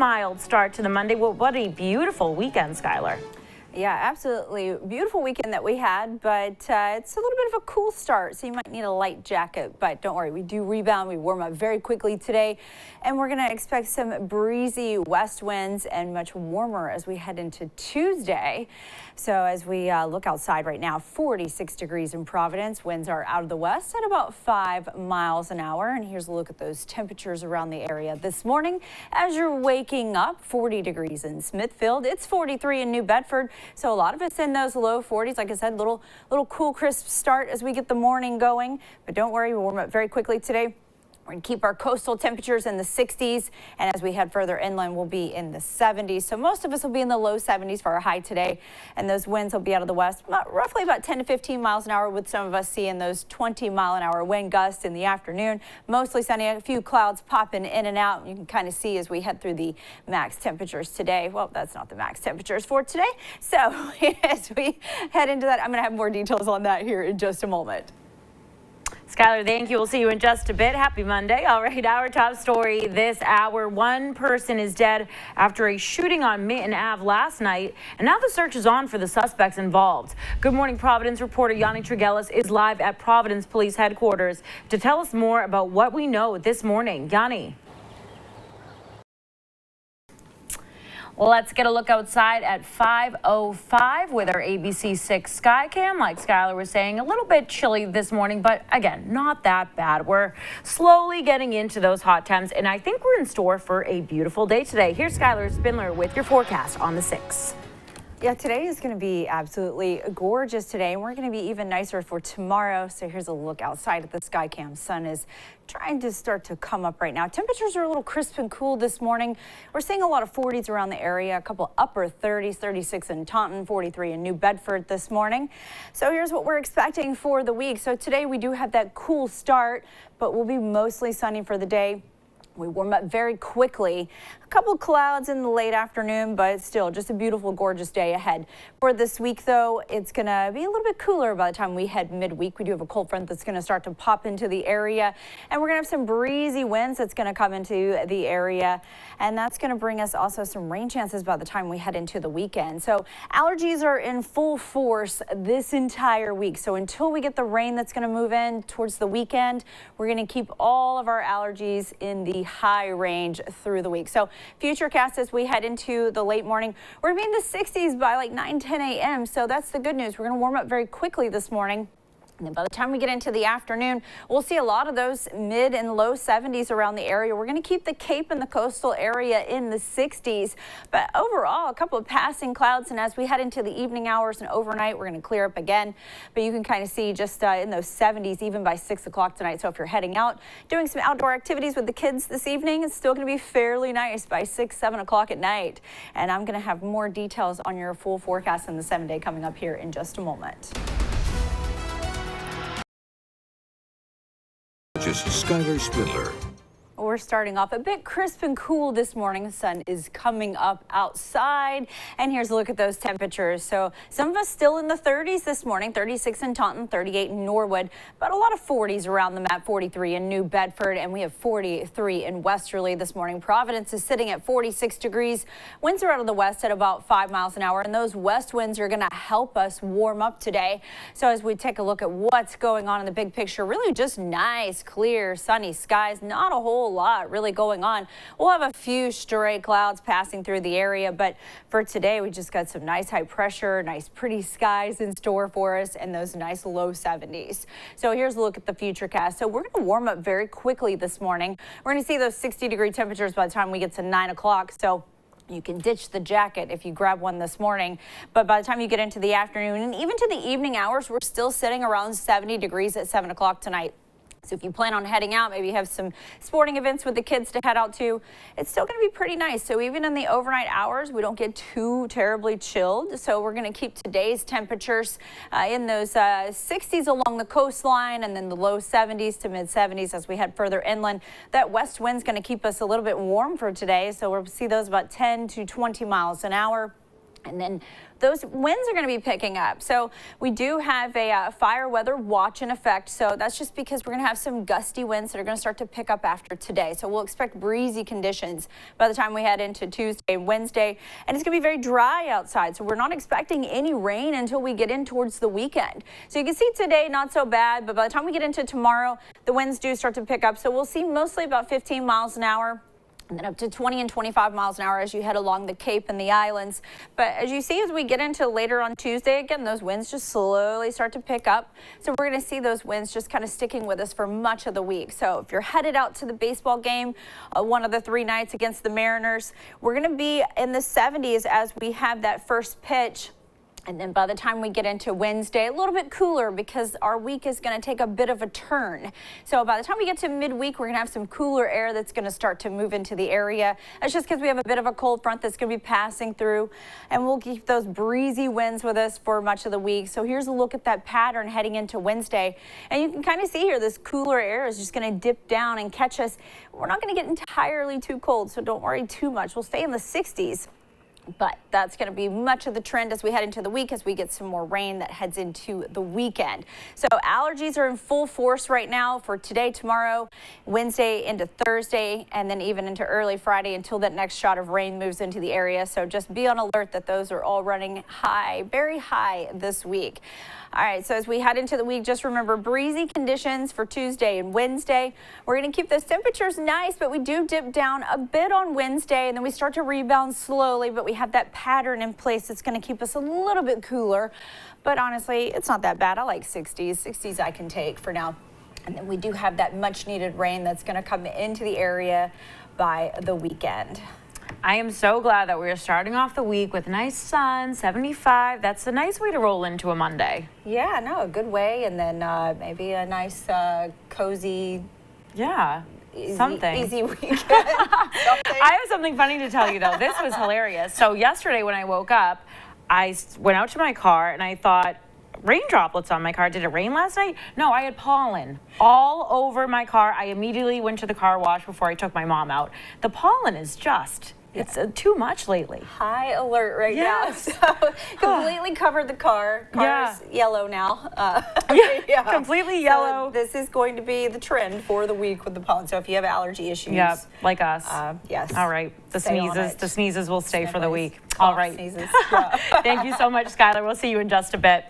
Mild start to the Monday. Well, what a beautiful weekend, Skylar. Yeah, absolutely. Beautiful weekend that we had, but it's a little bit of a cool start, so you might need a light jacket. But don't worry, we do rebound. We warm up very quickly today, and we're going to expect some breezy west winds and much warmer as we head into Tuesday. So as we look outside right now, 46 degrees in Providence. Winds are out of the west at about 5 miles an hour. And here's a look at those temperatures around the area this morning. As you're waking up, 40 degrees in Smithfield. It's 43 in New Bedford. So a lot of it's in those low 40s. Like I said, little cool, crisp start as we get the morning going. But don't worry, we'll warm up very quickly today. We're going to keep our coastal temperatures in the 60s, and as we head further inland, we'll be in the 70s. So most of us will be in the low 70s for our high today, and those winds will be out of the west, roughly about 10 to 15 miles an hour, with some of us seeing those 20-mile-an-hour wind gusts in the afternoon. Mostly sunny, a few clouds popping in and out. You can kind of see as we head through the max temperatures today. Well, that's not the max temperatures for today. So as we head into that, I'm going to have more details on that here in just a moment. Skylar, thank you. We'll see you in just a bit. Happy Monday. All right, our top story this hour. One person is dead after a shooting on Minton Ave last night, and now the search is on for the suspects involved. Good morning, Providence reporter Yanni Triggelis is live at Providence Police Headquarters to tell us more about what we know this morning. Yanni. Well, let's get a look outside at 5:05 with our ABC 6 Skycam. Like Skylar was saying, a little bit chilly this morning, but again, not that bad. We're slowly getting into those hot temps, and I think we're in store for a beautiful day today. Here's Skylar Spindler with your forecast on the 6. Yeah, today is going to be absolutely gorgeous today, and we're going to be even nicer for tomorrow. So here's a look outside at the Skycam. Sun is trying to start to come up right now. Temperatures are a little crisp and cool this morning. We're seeing a lot of 40s around the area, a couple upper 30s, 36 in Taunton, 43 in New Bedford this morning. So here's what we're expecting for the week. So today we do have that cool start, but we'll be mostly sunny for the day. We warm up very quickly. A couple clouds in the late afternoon, but still just a beautiful, gorgeous day ahead. For this week, though, it's going to be a little bit cooler by the time we head midweek. We do have a cold front that's going to start to pop into the area, and we're going to have some breezy winds that's going to come into the area, and that's going to bring us also some rain chances by the time we head into the weekend. So allergies are in full force this entire week. So until we get the rain that's going to move in towards the weekend, we're going to keep all of our allergies in the high range through the week. So futurecast as we head into the late morning, we're going to be in the 60s by like 9-10 a.m. So that's the good news. We're going to warm up very quickly this morning. And then by the time we get into the afternoon, we'll see a lot of those mid and low 70s around the area. We're going to keep the Cape and the coastal area in the 60s. But overall, a couple of passing clouds. And as we head into the evening hours and overnight, we're going to clear up again. But you can kind of see just in those 70s, even by 6 o'clock tonight. So if you're heading out, doing some outdoor activities with the kids this evening, it's still going to be fairly nice by 6, 7 o'clock at night. And I'm going to have more details on your full forecast in the 7-day coming up here in just a moment. Just Skylar Spindler. We're starting off a bit crisp and cool this morning. The sun is coming up outside, and here's a look at those temperatures. So some of us still in the 30s this morning, 36 in Taunton, 38 in Norwood, but a lot of 40s around the map, 43 in New Bedford, and we have 43 in Westerly this morning. Providence is sitting at 46 degrees. Winds are out of the west at about 5 miles an hour, and those west winds are going to help us warm up today. So as we take a look at what's going on in the big picture, really just nice, clear, sunny skies, not a whole lot really going on. We'll have a few stray clouds passing through the area, but for today we just got some nice high pressure, nice pretty skies in store for us, and those nice low 70s. So here's a look at the futurecast. So we're going to warm up very quickly this morning. We're going to see those 60-degree temperatures by the time we get to 9 o'clock. So you can ditch the jacket if you grab one this morning. But by the time you get into the afternoon and even to the evening hours, we're still sitting around 70 degrees at 7 o'clock tonight. So if you plan on heading out, maybe you have some sporting events with the kids to head out to, it's still going to be pretty nice. So even in the overnight hours, we don't get too terribly chilled. So we're going to keep today's temperatures in those 60s along the coastline, and then the low 70s to mid 70s as we head further inland. That west wind's going to keep us a little bit warm for today. So we'll see those about 10 to 20 miles an hour. And then those winds are going to be picking up. So we do have a fire weather watch in effect. So that's just because we're going to have some gusty winds that are going to start to pick up after today. So we'll expect breezy conditions by the time we head into Tuesday and Wednesday. And it's going to be very dry outside. So we're not expecting any rain until we get in towards the weekend. So you can see today not so bad, but by the time we get into tomorrow, the winds do start to pick up. So we'll see mostly about 15 miles an hour. And then up to 20 and 25 miles an hour as you head along the Cape and the islands. But as you see, as we get into later on Tuesday, again, those winds just slowly start to pick up. So we're going to see those winds just kind of sticking with us for much of the week. So if you're headed out to the baseball game, one of the 3 nights against the Mariners, we're going to be in the 70s as we have that first pitch. And then by the time we get into Wednesday, a little bit cooler because our week is going to take a bit of a turn. So by the time we get to midweek, we're going to have some cooler air that's going to start to move into the area. That's just because we have a bit of a cold front that's going to be passing through, and we'll keep those breezy winds with us for much of the week. So here's a look at that pattern heading into Wednesday. And you can kind of see here, this cooler air is just going to dip down and catch us. We're not going to get entirely too cold, so don't worry too much. We'll stay in the 60s. But that's going to be much of the trend as we head into the week, as we get some more rain that heads into the weekend. So allergies are in full force right now for today, tomorrow, Wednesday into Thursday, and then even into early Friday until that next shot of rain moves into the area. So just be on alert that those are all running high, very high this week. All right, so as we head into the week, just remember breezy conditions for Tuesday and Wednesday. We're going to keep those temperatures nice, but we do dip down a bit on Wednesday, and then we start to rebound slowly, but we have that pattern in place that's going to keep us a little bit cooler. But honestly, it's not that bad. I like 60s. 60s I can take for now. And then we do have that much needed rain that's going to come into the area by the weekend. I am so glad that we're starting off the week with nice sun, 75. That's a nice way to roll into a Monday. Yeah, no, a good way. And then maybe a nice, cozy, yeah, easy weekend. I have something funny to tell you, though. This was hilarious. So yesterday when I woke up, I went out to my car and I thought, rain droplets on my car. Did it rain last night? No, I had pollen all over my car. I immediately went to the car wash before I took my mom out. The pollen is just... It's too much lately. High alert right now. So completely covered the car. Car's yellow now. Yeah, completely yellow. So this is going to be the trend for the week with the pollen. So if you have allergy issues. Yeah, like us. Yes. All right. The sneezes will stay for the week. Cough, all right. Sneezes. Yeah. Thank you so much, Skylar. We'll see you in just a bit.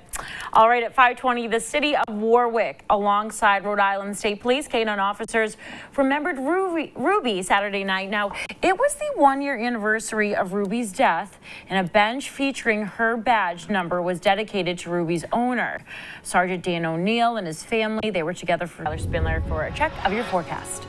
All right, at 5:20, the city of Warwick, alongside Rhode Island State Police, K-9 officers remembered Ruby Saturday night. Now, it was the 1-year anniversary of Ruby's death, and a bench featuring her badge number was dedicated to Ruby's owner. Sergeant Dan O'Neill and his family, they were together for Tyler Spindler for a check of your forecast.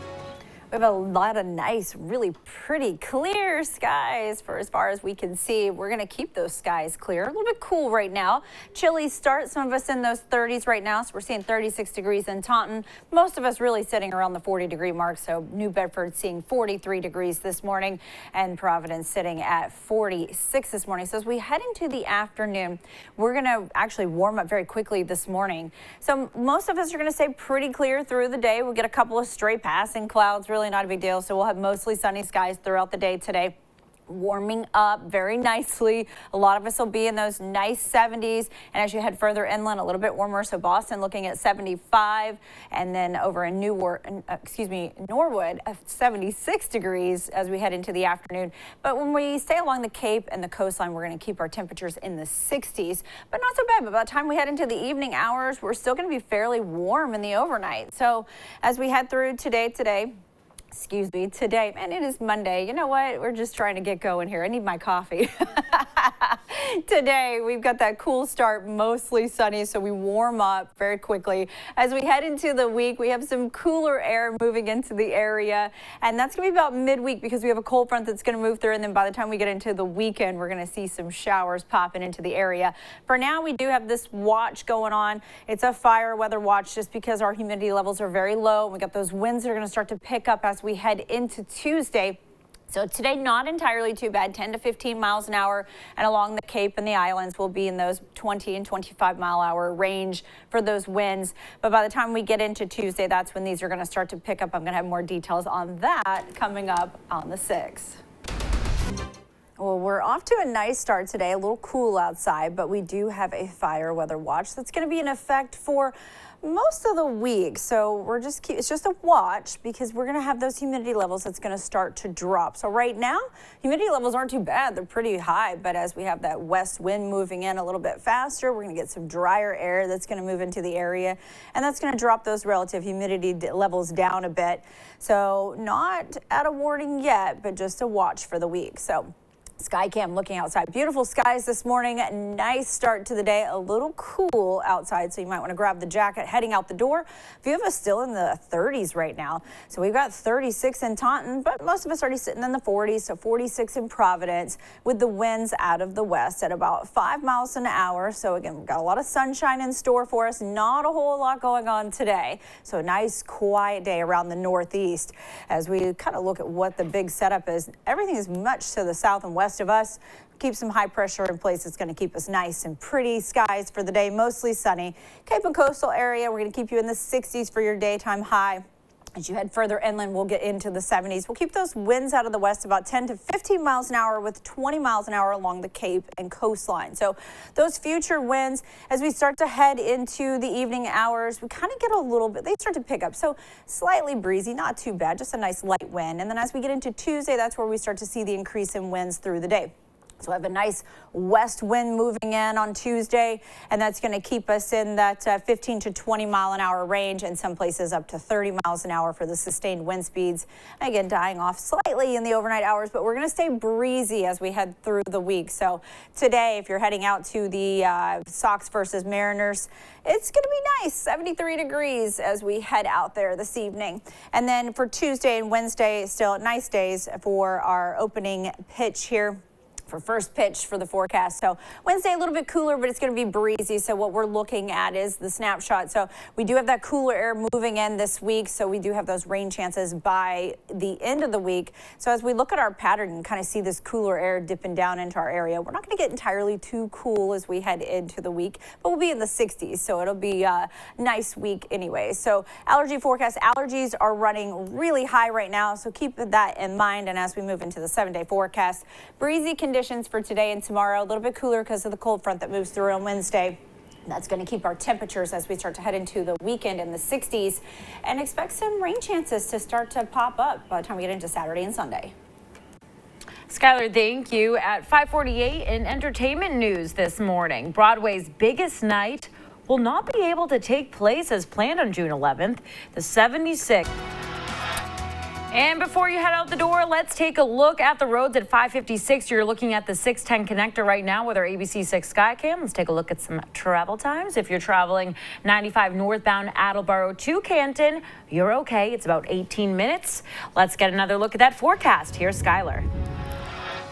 We have a lot of nice, really pretty clear skies for as far as we can see. We're going to keep those skies clear. A little bit cool right now. Chilly start. Some of us in those 30s right now. So we're seeing 36 degrees in Taunton. Most of us really sitting around the 40-degree mark. So New Bedford seeing 43 degrees this morning, and Providence sitting at 46 this morning. So as we head into the afternoon, we're going to actually warm up very quickly this morning. So most of us are going to stay pretty clear through the day. We'll get a couple of stray passing clouds. Really not a big deal. So we'll have mostly sunny skies throughout the day today. Warming up very nicely. A lot of us will be in those nice 70s, and as you head further inland, a little bit warmer. So Boston looking at 75, and then over in Norwood, 76 degrees as we head into the afternoon. But when we stay along the Cape and the coastline, we're going to keep our temperatures in the 60s, but not so bad. But by the time we head into the evening hours, we're still going to be fairly warm in the overnight. So as we head through today, man, it is Monday. You know what? We're just trying to get going here. I need my coffee. Today, we've got that cool start, mostly sunny, so we warm up very quickly. As we head into the week, we have some cooler air moving into the area, and that's going to be about midweek because we have a cold front that's going to move through, and then by the time we get into the weekend, we're going to see some showers popping into the area. For now, we do have this watch going on. It's a fire weather watch just because our humidity levels are very low, and we got those winds that are going to start to pick up as we head into Tuesday. So today, not entirely too bad, 10 to 15 miles an hour, and along the Cape and the islands will be in those 20 and 25 mile hour range for those winds. But by the time we get into Tuesday, that's when these are going to start to pick up. I'm going to have more details on that coming up on the 6th. Well, we're we're off to a nice start today, a little cool outside, but we do have a fire weather watch that's going to be in effect for most of the week. So it's just a watch because we're going to have those humidity levels that's going to start to drop. So right now, humidity levels aren't too bad. They're pretty high, but as we have that west wind moving in a little bit faster, we're going to get some drier air that's going to move into the area, and that's going to drop those relative humidity levels down a bit. So not at a warning yet, but just a watch for the week. So Skycam looking outside. Beautiful skies this morning. Nice start to the day. A little cool outside, so you might want to grab the jacket heading out the door. A few of us still in the 30s right now. So we've got 36 in Taunton, but most of us already sitting in the 40s. So 46 in Providence with the winds out of the west at about 5 miles an hour. So again, we've got a lot of sunshine in store for us. Not a whole lot going on today. So a nice quiet day around the northeast. As we kind of look at what the big setup is, everything is much to the south and west of us. Keep some high pressure in place. It's going to keep us nice and pretty skies for the day, mostly sunny. Cape and coastal area, we're going to keep you in the 60s for your daytime high. As you head further inland, we'll get into the 70s. We'll keep those winds out of the west about 10 to 15 miles an hour with 20 miles an hour along the Cape and coastline. So those future winds, as we start to head into the evening hours, we kind of get a little bit, they start to pick up. So slightly breezy, not too bad, just a nice light wind. And then as we get into Tuesday, that's where we start to see the increase in winds through the day. So we have a nice west wind moving in on Tuesday, and that's going to keep us in that 15 to 20 mile an hour range, and some places up to 30 miles an hour for the sustained wind speeds. Again, dying off slightly in the overnight hours, but we're going to stay breezy as we head through the week. So today, if you're heading out to the Sox versus Mariners, it's going to be nice, 73 degrees as we head out there this evening. And then for Tuesday and Wednesday, still nice days for our opening pitch here. For first pitch for the forecast. So Wednesday a little bit cooler, but it's going to be breezy. So what we're looking at is the snapshot. So we do have that cooler air moving in this week. So we do have those rain chances by the end of the week. So as we look at our pattern and kind of see this cooler air dipping down into our area, we're not going to get entirely too cool as we head into the week, but we'll be in the 60s. So it'll be a nice week anyway. So allergy forecast, allergies are running really high right now. So keep that in mind. And as we move into the 7-day forecast, breezy conditions for today and tomorrow, a little bit cooler because of the cold front that moves through on Wednesday. That's going to keep our temperatures as we start to head into the weekend in the 60s, and expect some rain chances to start to pop up by the time we get into Saturday and Sunday. Skylar, thank you. At 5:48 in entertainment news this morning, Broadway's biggest night will not be able to take place as planned on June 11th. The 76th. And before you head out the door, let's take a look at the roads at 556. You're looking at the 610 connector right now with our ABC6 Skycam. Let's take a look at some travel times. If you're traveling 95 northbound Attleboro to Canton, you're okay. It's about 18 minutes. Let's get another look at that forecast. Here's Skylar.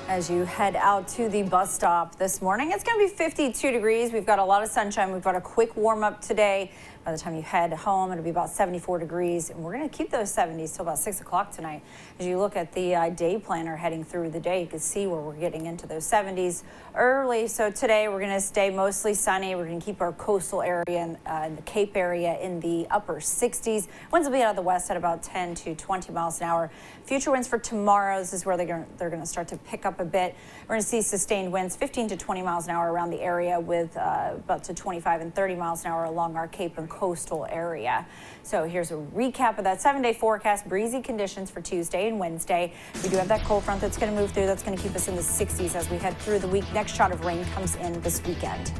As you head out to the bus stop this morning, it's going to be 52 degrees. We've got a lot of sunshine. We've got a quick warm up today. By the time you head home, it'll be about 74 degrees, and we're going to keep those 70s till about 6 o'clock tonight. As you look at the day planner heading through the day, you can see where we're getting into those 70s early. So today we're going to stay mostly sunny. We're going to keep our coastal area and the Cape area in the upper 60s. Winds will be out of the west at about 10 to 20 miles an hour. Future winds for tomorrow, this is where they're going to start to pick up a bit. We're going to see sustained winds 15 to 20 miles an hour around the area, with about to 25 and 30 miles an hour along our Cape and coastal area. So here's a recap of that 7-day forecast. Breezy conditions for Tuesday and Wednesday. We do have that cold front that's going to move through. That's going to keep us in the 60s as we head through the week. Next shot of rain comes in this weekend.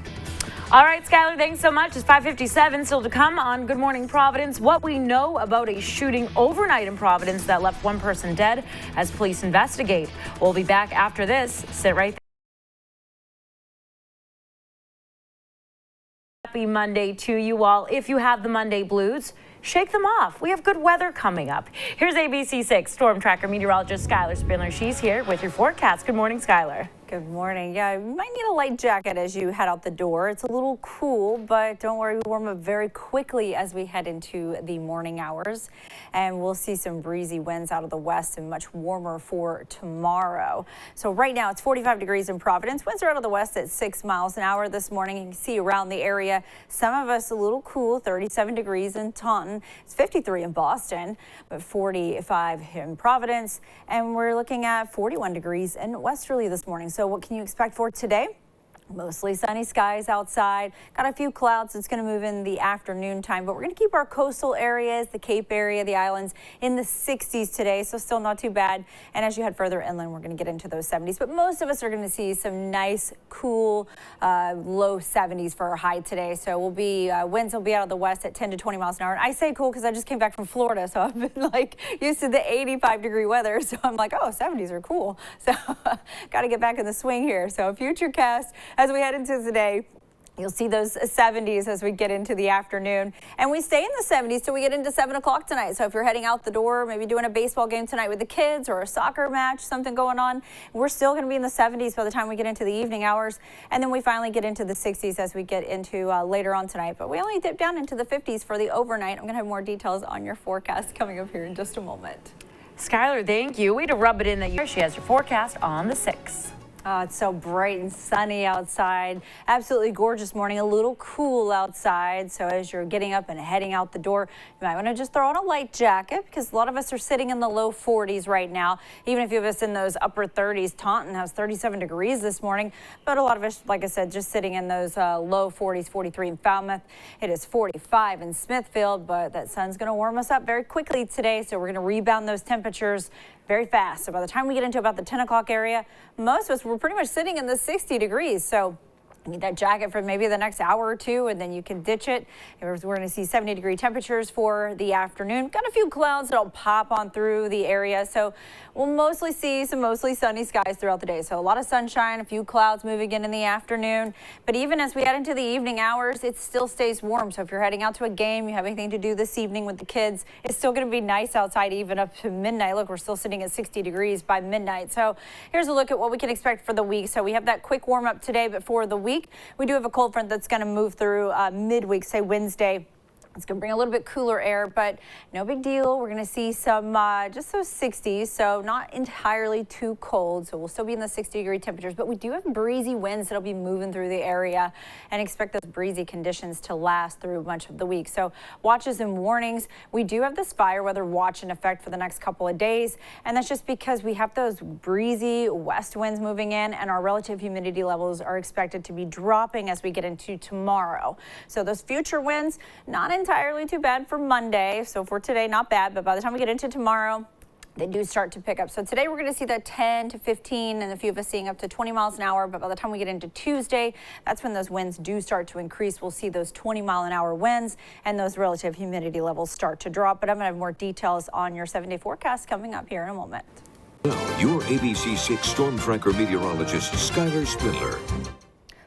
All right, Skylar, thanks so much. It's 5:57, still to come on Good Morning Providence. What we know about a shooting overnight in Providence that left one person dead as police investigate. We'll be back after this. Sit right there. Happy Monday to you all. If you have the Monday blues, shake them off. We have good weather coming up. Here's ABC6 Storm Tracker meteorologist Skylar Spindler. She's here with your forecast. Good morning, Skylar. Good morning. Yeah, you might need a light jacket as you head out the door. It's a little cool, but don't worry, we warm up very quickly as we head into the morning hours. And we'll see some breezy winds out of the west and much warmer for tomorrow. So right now it's 45 degrees in Providence. Winds are out of the west at 6 miles an hour this morning. You can see around the area, some of us a little cool, 37 degrees in Taunton. It's 53 in Boston, but 45 here in Providence. And we're looking at 41 degrees in Westerly this morning. So So what can you expect for today? Mostly sunny skies outside. Got a few clouds. It's going to move in the afternoon time, but we're going to keep our coastal areas, the Cape area, the islands in the 60s today, so still not too bad. And as you head further inland, we're going to get into those 70s, but most of us are going to see some nice, cool, low 70s for our high today. So we'll be winds will be out of the west at 10 to 20 miles an hour. And I say cool because I just came back from Florida, so I've been like used to the 85-degree weather. So I'm like, oh, 70s are cool. So got to get back in the swing here. So future cast. As we head into today, you'll see those 70s as we get into the afternoon, and we stay in the 70s till we get into 7 o'clock tonight. So if you're heading out the door, maybe doing a baseball game tonight with the kids or a soccer match, something going on, we're still going to be in the 70s by the time we get into the evening hours. And then we finally get into the 60s as we get into later on tonight. But we only dip down into the 50s for the overnight. I'm going to have more details on your forecast coming up here in just a moment. Skylar, thank you. Way to rub it in that she has your forecast on the 6th. It's so bright and sunny outside. Absolutely gorgeous morning. A little cool outside. So as you're getting up and heading out the door, you might want to just throw on a light jacket because a lot of us are sitting in the low 40s right now. Even if you have us in those upper 30s, Taunton has 37 degrees this morning. But a lot of us, like I said, just sitting in those low 40s, 43 in Falmouth. It is 45 in Smithfield, but that sun's going to warm us up very quickly today. So we're going to rebound those temperatures very fast. So by the time we get into about the 10 o'clock area, most of us were pretty much sitting in the 60 degrees. So you need that jacket for maybe the next hour or two, and then you can ditch it. We're going to see 70-degree temperatures for the afternoon. Got a few clouds that'll pop on through the area. So we'll mostly see some mostly sunny skies throughout the day. So a lot of sunshine, a few clouds moving in the afternoon. But even as we head into the evening hours, it still stays warm. So if you're heading out to a game, you have anything to do this evening with the kids, it's still going to be nice outside even up to midnight. Look, we're still sitting at 60 degrees by midnight. So here's a look at what we can expect for the week. So we have that quick warm up today, but for the week, we do have a cold front that's going to move through midweek, say Wednesday. It's going to bring a little bit cooler air, but no big deal. We're going to see some just those 60s, so not entirely too cold. So we'll still be in the 60-degree temperatures, but we do have breezy winds that'll be moving through the area, and expect those breezy conditions to last through much of the week. So watches and warnings. We do have this fire weather watch in effect for the next couple of days, and that's just because we have those breezy west winds moving in, and our relative humidity levels are expected to be dropping as we get into tomorrow. So those future winds, not entirely too bad for Monday. So for today, not bad, but by the time we get into tomorrow, they do start to pick up. So today we're going to see that 10 to 15 and a few of us seeing up to 20 miles an hour. But by the time we get into Tuesday, that's when those winds do start to increase. We'll see those 20-mile-an-hour winds and those relative humidity levels start to drop. But I'm going to have more details on your 7-day forecast coming up here in a moment. Now, your ABC 6 Storm Tracker meteorologist, Skylar Spindler.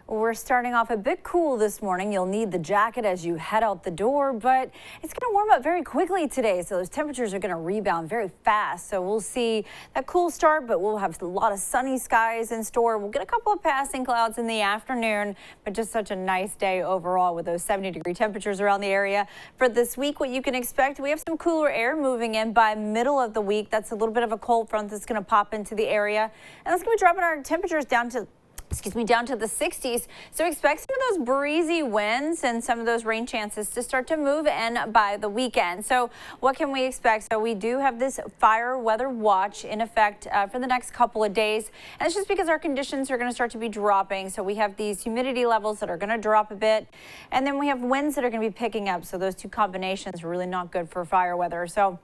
We're starting off a bit cool this morning. You'll need the jacket as you head out the door, but it's going to warm up very quickly today. So those temperatures are going to rebound very fast. So we'll see that cool start, but we'll have a lot of sunny skies in store. We'll get a couple of passing clouds in the afternoon, but just such a nice day overall with those 70-degree temperatures around the area. For this week, what you can expect, we have some cooler air moving in by middle of the week. That's a little bit of a cold front that's going to pop into the area, and that's going to be dropping our temperatures down to the 60s. So expect some of those breezy winds and some of those rain chances to start to move in by the weekend. So what can we expect? So we do have this fire weather watch in effect for the next couple of days. And it's just because our conditions are going to start to be dropping. So we have these humidity levels that are going to drop a bit. And then we have winds that are going to be picking up. So those two combinations are really not good for fire weather. So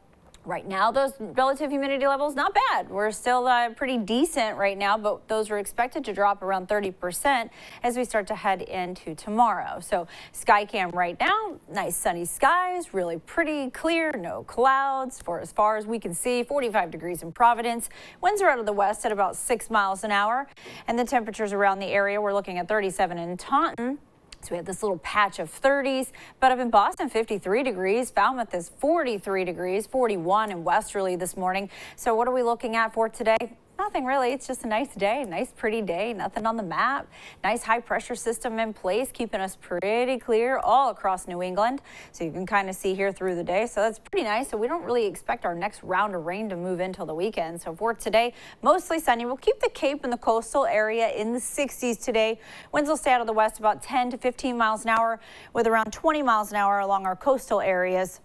right now, those relative humidity levels, not bad. We're still pretty decent right now, but those are expected to drop around 30% as we start to head into tomorrow. So Skycam right now, nice sunny skies, really pretty clear, no clouds for as far as we can see, 45 degrees in Providence. Winds are out of the west at about 6 miles an hour. And the temperatures around the area, we're looking at 37 in Taunton. So we have this little patch of 30s, but up in Boston, 53 degrees. Falmouth is 43 degrees, 41 in Westerly this morning. So what are we looking at for today? Nothing really. It's just a nice day, nice pretty day, nothing on the map. Nice high pressure system in place, keeping us pretty clear all across New England. So you can kind of see here through the day. So that's pretty nice. So we don't really expect our next round of rain to move in till the weekend. So for today, mostly sunny. We'll keep the Cape and the coastal area in the 60s today. Winds will stay out of the west about 10 to 15 miles an hour with around 20 miles an hour along our coastal areas.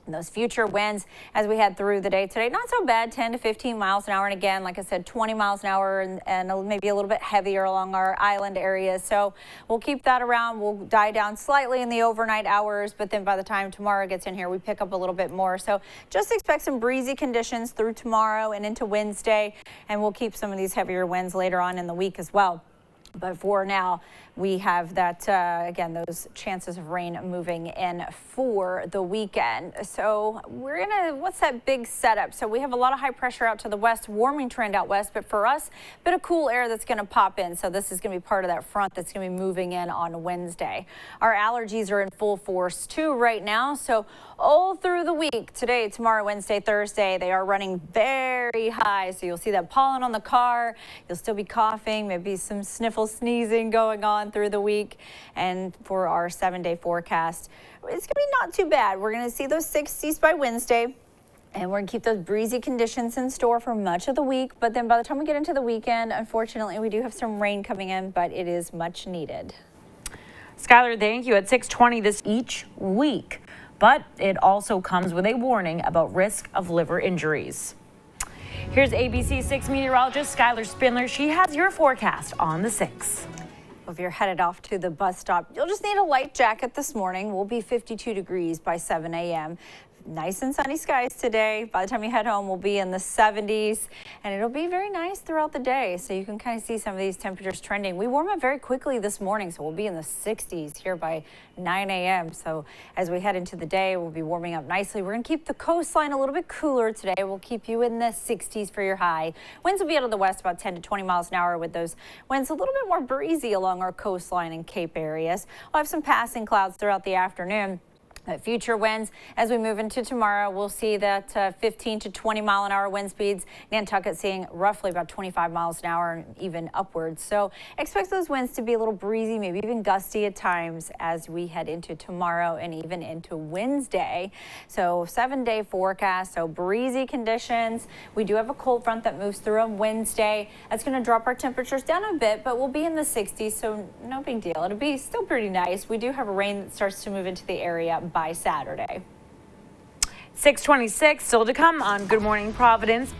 And those future winds as we head through the day today, not so bad, 10 to 15 miles an hour. And again, like I said, 20 miles an hour and maybe a little bit heavier along our island areas. So we'll keep that around. We'll die down slightly in the overnight hours, but then by the time tomorrow gets in here, we pick up a little bit more. So just expect some breezy conditions through tomorrow and into Wednesday. And we'll keep some of these heavier winds later on in the week as well. But for now, we have that, again, those chances of rain moving in for the weekend. So what's that big setup? So we have a lot of high pressure out to the west, warming trend out west, but for us, a bit of cool air that's going to pop in. So this is going to be part of that front that's going to be moving in on Wednesday. Our allergies are in full force too right now. So all through the week, today, tomorrow, Wednesday, Thursday, they are running very high. So you'll see that pollen on the car. You'll still be coughing, maybe some sniffle sneezing going on through the week. And for our 7-day forecast, it's going to be not too bad. We're going to see those 60s by Wednesday. And we're going to keep those breezy conditions in store for much of the week. But then by the time we get into the weekend, unfortunately, we do have some rain coming in, but it is much needed. Skylar, thank you. At 6:20 this each week. But it also comes with a warning about risk of liver injuries. Here's ABC 6 meteorologist Skylar Spindler. She has your forecast on the 6. If you're headed off to the bus stop, you'll just need a light jacket this morning. We'll be 52 degrees by 7 a.m. Nice and sunny skies today. By the time you head home, we'll be in the 70s, and it'll be very nice throughout the day. So you can kind of see some of these temperatures trending. We warm up very quickly this morning, so we'll be in the 60s here by 9 a.m. So as we head into the day, we'll be warming up nicely. We're going to keep the coastline a little bit cooler today. We'll keep you in the 60s for your high. Winds will be out of the west about 10 to 20 miles an hour, with those winds a little bit more breezy along our coastline and Cape areas. We'll have some passing clouds throughout the afternoon. Future winds as we move into tomorrow, we'll see that 15 to 20 mile an hour wind speeds. Nantucket seeing roughly about 25 miles an hour and even upwards. So expect those winds to be a little breezy, maybe even gusty at times as we head into tomorrow and even into Wednesday. So 7-day forecast, so breezy conditions. We do have a cold front that moves through on Wednesday. That's going to drop our temperatures down a bit, but we'll be in the 60s, so no big deal. It'll be still pretty nice. We do have a rain that starts to move into the area by Saturday. 6:26 still to come on Good Morning Providence.